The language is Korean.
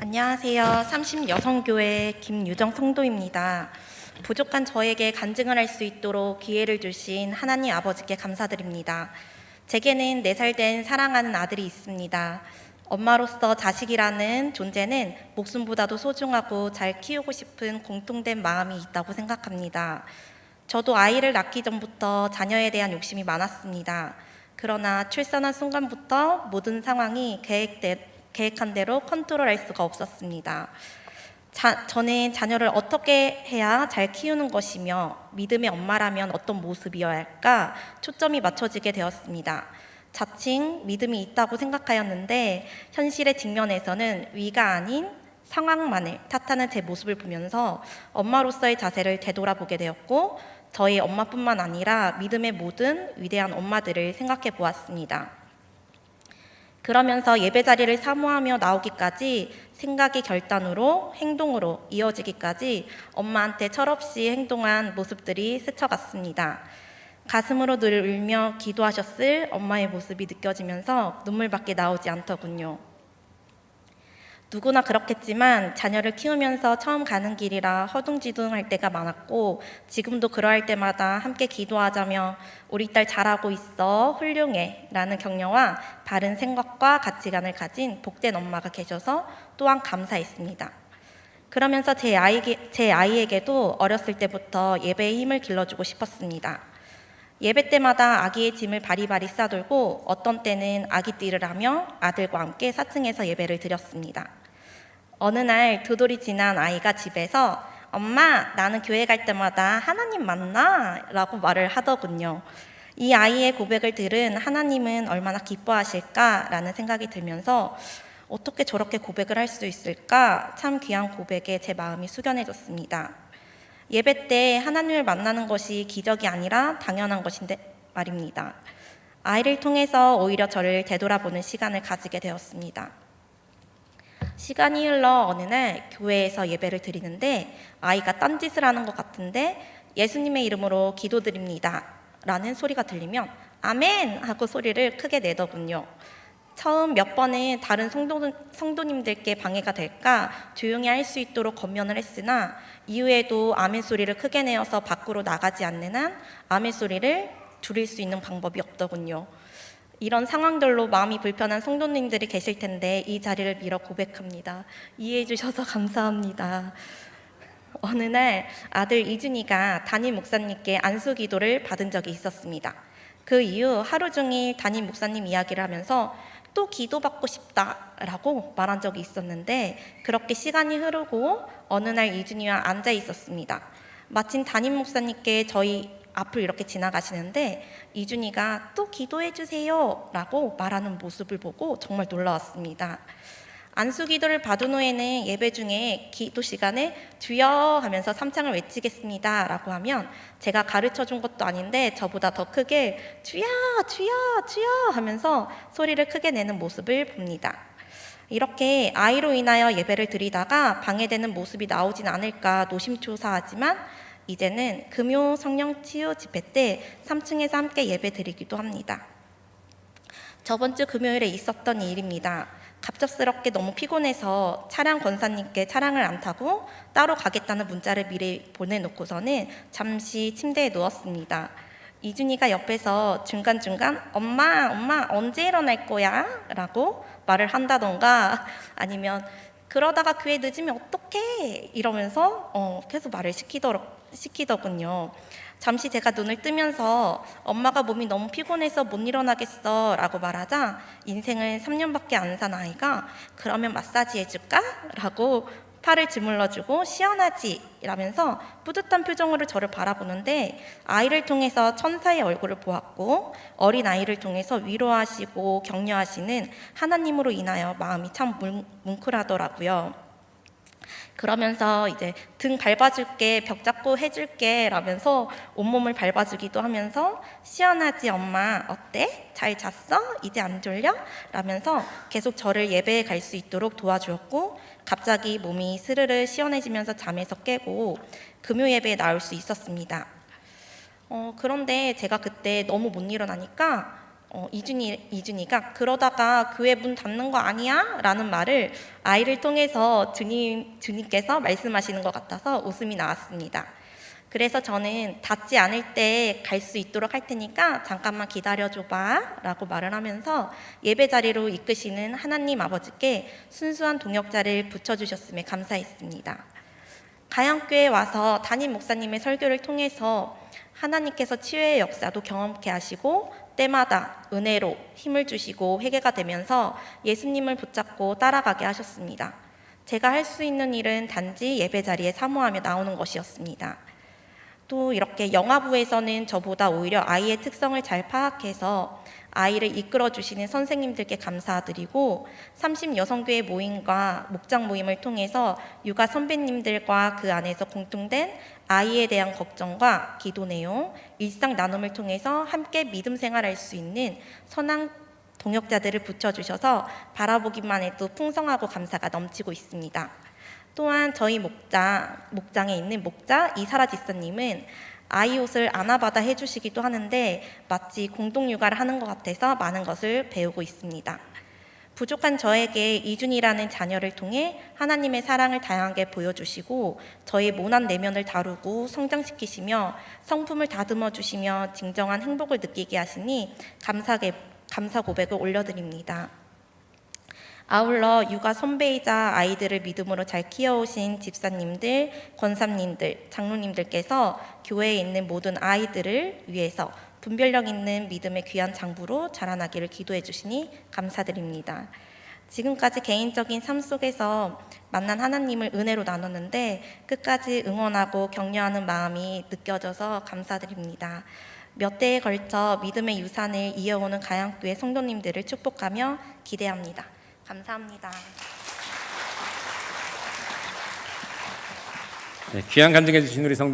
안녕하세요. 30여성교회 김유정 성도입니다. 부족한 저에게 간증을 할 수 있도록 기회를 주신 하나님 아버지께 감사드립니다. 제게는 4살 된 사랑하는 아들이 있습니다. 엄마로서 자식이라는 존재는 목숨보다도 소중하고 잘 키우고 싶은 공통된 마음이 있다고 생각합니다. 저도 아이를 낳기 전부터 자녀에 대한 욕심이 많았습니다. 그러나 출산한 순간부터 모든 상황이 계획한 대로 컨트롤할 수가 없었습니다. 저는 자녀를 어떻게 해야 잘 키우는 것이며 믿음의 엄마라면 어떤 모습이어야 할까 초점이 맞춰지게 되었습니다. 자칭 믿음이 있다고 생각하였는데 현실의 직면에서는 위가 아닌 상황만을 탓하는 제 모습을 보면서 엄마로서의 자세를 되돌아보게 되었고 저희 엄마뿐만 아니라 믿음의 모든 위대한 엄마들을 생각해 보았습니다. 그러면서 예배 자리를 사모하며 나오기까지 생각이 결단으로 행동으로 이어지기까지 엄마한테 철없이 행동한 모습들이 스쳐갔습니다. 가슴으로 늘 울며 기도하셨을 엄마의 모습이 느껴지면서 눈물밖에 나오지 않더군요. 누구나 그렇겠지만 자녀를 키우면서 처음 가는 길이라 허둥지둥할 때가 많았고 지금도 그러할 때마다 함께 기도하자며 우리 딸 잘하고 있어 훌륭해 라는 격려와 바른 생각과 가치관을 가진 복된 엄마가 계셔서 또한 감사했습니다. 그러면서 제 아이에게도 어렸을 때부터 예배의 힘을 길러주고 싶었습니다. 예배 때마다 아기의 짐을 바리바리 싸들고 어떤 때는 아기띠를 하며 아들과 함께 4층에서 예배를 드렸습니다. 어느 날 2돌이 지난 아이가 집에서 엄마 나는 교회 갈 때마다 하나님 만나? 라고 말을 하더군요. 이 아이의 고백을 들은 하나님은 얼마나 기뻐하실까? 라는 생각이 들면서 어떻게 저렇게 고백을 할 수 있을까? 참 귀한 고백에 제 마음이 숙연해졌습니다. 예배 때 하나님을 만나는 것이 기적이 아니라 당연한 것인데 말입니다. 아이를 통해서 오히려 저를 되돌아보는 시간을 가지게 되었습니다. 시간이 흘러 어느 날 교회에서 예배를 드리는데 아이가 딴짓을 하는 것 같은데 예수님의 이름으로 기도드립니다 라는 소리가 들리면 아멘 하고 소리를 크게 내더군요. 처음 몇 번은 다른 성도님들께 방해가 될까 조용히 할 수 있도록 권면을 했으나 이후에도 아멘 소리를 크게 내어서 밖으로 나가지 않는 한 아멘 소리를 줄일 수 있는 방법이 없더군요. 이런 상황들로 마음이 불편한 성도님들이 계실 텐데 이 자리를 빌어 고백합니다. 이해해 주셔서 감사합니다. 어느 날 아들 이준이가 담임 목사님께 안수 기도를 받은 적이 있었습니다. 그 이후 하루 종일 담임 목사님 이야기를 하면서 또 기도받고 싶다라고 말한 적이 있었는데 그렇게 시간이 흐르고 어느 날 이준이와 앉아 있었습니다. 마침 담임 목사님께 저희 앞을 이렇게 지나가시는데 이준이가 또 기도해 주세요 라고 말하는 모습을 보고 정말 놀라웠습니다. 안수 기도를 받은 후에는 예배 중에 기도 시간에 주여 하면서 삼창을 외치겠습니다 라고 하면 제가 가르쳐 준 것도 아닌데 저보다 더 크게 주여 주여 주여 하면서 소리를 크게 내는 모습을 봅니다. 이렇게 아이로 인하여 예배를 드리다가 방해되는 모습이 나오진 않을까 노심초사하지만 이제는 금요 성령 치유 집회 때 3층에서 함께 예배 드리기도 합니다. 저번 주 금요일에 있었던 일입니다. 갑작스럽게 너무 피곤해서 차량 권사님께 차량을 안 타고 따로 가겠다는 문자를 미리 보내놓고서는 잠시 침대에 누웠습니다. 이준이가 옆에서 중간중간 엄마 언제 일어날 거야? 라고 말을 한다던가 아니면 그러다가 교회 늦으면 어떡해? 이러면서 계속 말을 시키더군요. 잠시 제가 눈을 뜨면서 엄마가 몸이 너무 피곤해서 못 일어나겠어 라고 말하자 인생을 3년밖에 안 산 아이가 그러면 마사지 해줄까? 라고 팔을 주물러주고 시원하지? 라면서 뿌듯한 표정으로 저를 바라보는데 아이를 통해서 천사의 얼굴을 보았고 어린 아이를 통해서 위로하시고 격려하시는 하나님으로 인하여 마음이 참 뭉클하더라고요. 그러면서 이제 등 밟아줄게, 벽 잡고 해줄게 라면서 온몸을 밟아주기도 하면서 시원하지 엄마 어때? 잘 잤어? 이제 안 졸려? 라면서 계속 저를 예배에 갈 수 있도록 도와주었고 갑자기 몸이 스르르 시원해지면서 잠에서 깨고 금요 예배에 나올 수 있었습니다. 그런데 제가 그때 너무 못 일어나니까 이준이가 그러다가 교회 문 닫는 거 아니야? 라는 말을 아이를 통해서 주님께서 말씀하시는 것 같아서 웃음이 나왔습니다. 그래서 저는 닫지 않을 때 갈 수 있도록 할 테니까 잠깐만 기다려줘봐 라고 말을 하면서 예배 자리로 이끄시는 하나님 아버지께 순수한 동역자를 붙여주셨음에 감사했습니다. 가양교회에 와서 담임 목사님의 설교를 통해서 하나님께서 치유의 역사도 경험케 하시고 때마다 은혜로 힘을 주시고 회개가 되면서 예수님을 붙잡고 따라가게 하셨습니다. 제가 할 수 있는 일은 단지 예배 자리에 사모하며 나오는 것이었습니다. 또 이렇게 영화부에서는 저보다 오히려 아이의 특성을 잘 파악해서 아이를 이끌어 주시는 선생님들께 감사드리고 30여성교회 모임과 목장 모임을 통해서 육아 선배님들과 그 안에서 공통된 아이에 대한 걱정과 기도 내용, 일상 나눔을 통해서 함께 믿음 생활할 수 있는 선한 동역자들을 붙여주셔서 바라보기만 해도 풍성하고 감사가 넘치고 있습니다. 또한 저희 목장에 있는 목자 이사라 지사님은 아이 옷을 아나바다 해주시기도 하는데 마치 공동육아를 하는 것 같아서 많은 것을 배우고 있습니다. 부족한 저에게 이준이라는 자녀를 통해 하나님의 사랑을 다양하게 보여주시고 저의 모난 내면을 다루고 성장시키시며 성품을 다듬어 주시며 진정한 행복을 느끼게 하시니 감사 고백을 올려드립니다. 아울러 육아 선배이자 아이들을 믿음으로 잘 키워오신 집사님들, 권사님들, 장로님들께서 교회에 있는 모든 아이들을 위해서 분별력 있는 믿음의 귀한 장부로 자라나기를 기도해 주시니 감사드립니다. 지금까지 개인적인 삶 속에서 만난 하나님을 은혜로 나눴는데 끝까지 응원하고 격려하는 마음이 느껴져서 감사드립니다. 몇 대에 걸쳐 믿음의 유산을 이어오는 가양교회 성도님들을 축복하며 기대합니다. 감사합니다. 네, 귀한 간증해 주신 우리 성도